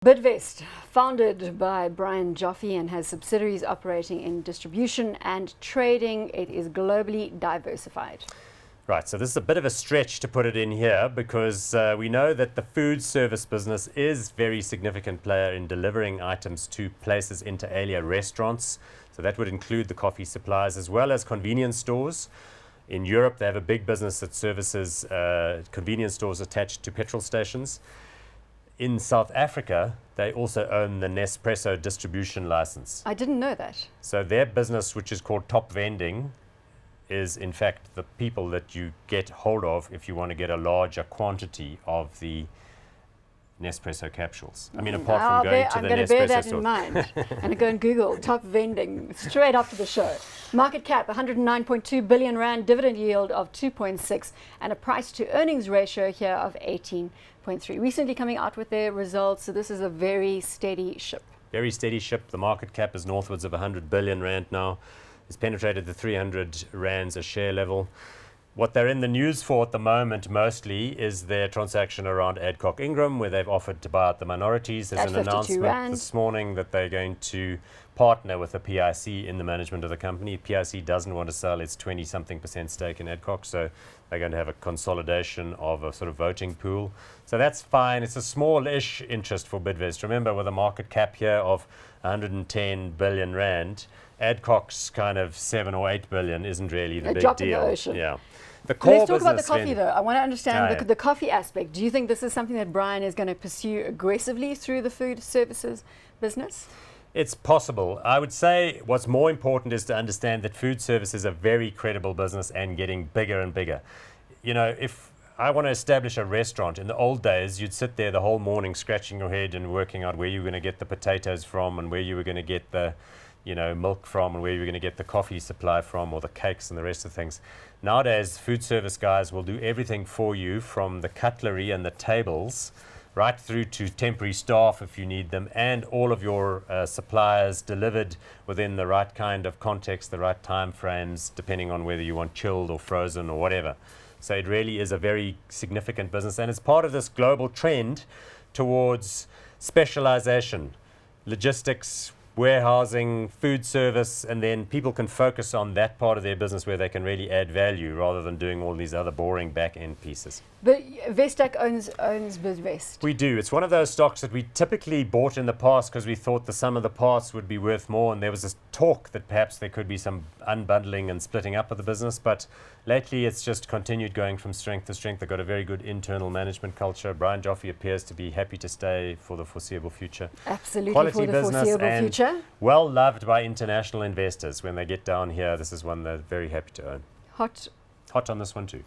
Bidvest, founded by Brian Joffe and has subsidiaries operating in distribution and trading. It is globally diversified. Right, so this is a bit of a stretch to put it in here because we know that the food service business is a very significant player in delivering items to places inter alia restaurants. So that would include the coffee suppliers as well as convenience stores. In Europe, they have a big business that services convenience stores attached to petrol stations. In South Africa, they also own the Nespresso distribution license. I didn't know that. So their business, which is called top vending, is in fact the people that you get hold of if you want to get a larger quantity of the Nespresso capsules. I mean, apart from going to the Nespresso store. I'm going to bear that in mind and go and Google top vending straight after the show. Market cap 109.2 billion rand, dividend yield of 2.6 and a price to earnings ratio here of 18.3. Recently coming out with their results, so this is a very steady ship. Very steady ship. The market cap is northwards of 100 billion rand now. It's penetrated the 300 rands a share level. What they're in the news for at the moment mostly is their transaction around Adcock Ingram, where they've offered to buy out the minorities. There's an announcement this morning that they're going to partner with the PIC in the management of the company. PIC doesn't want to sell its 20-something% stake in Adcock, so they're going to have a consolidation of a sort of voting pool. So that's fine. It's a small-ish interest for Bidvest. Remember, with a market cap here of 110 billion rand, Adcock's kind of 7 or 8 billion isn't really the big deal. In the ocean. Yeah. The core Let's talk about the coffee, though. I want to understand the coffee aspect. Do you think this is something that Brian is going to pursue aggressively through the food services business? It's possible. I would say what's more important is to understand that food service is a very credible business and getting bigger and bigger. You know, if I want to establish a restaurant, in the old days, you'd sit there the whole morning scratching your head and working out where you were going to get the potatoes from and where you were going to get the milk from and where you're going to get the coffee supply from or the cakes and the rest of things. Nowadays, food service guys will do everything for you, from the cutlery and the tables right through to temporary staff if you need them, and all of your suppliers delivered within the right kind of context, the right time frames, depending on whether you want chilled or frozen or whatever. So it really is a very significant business, and it's part of this global trend towards specialization, logistics, warehousing, food service, and then people can focus on that part of their business where they can really add value rather than doing all these other boring back-end pieces. But Vestac owns Bidvest. We do. It's one of those stocks that we typically bought in the past because we thought the sum of the parts would be worth more, and there was this talk that perhaps there could be some unbundling and splitting up of the business, but lately it's just continued going from strength to strength. They've got a very good internal management culture. Brian Joffe appears to be happy to stay for the foreseeable future. Absolutely. Quality for the foreseeable future. Well loved by international investors. When they get down here, this is one they're very happy to own. Hot on this one too.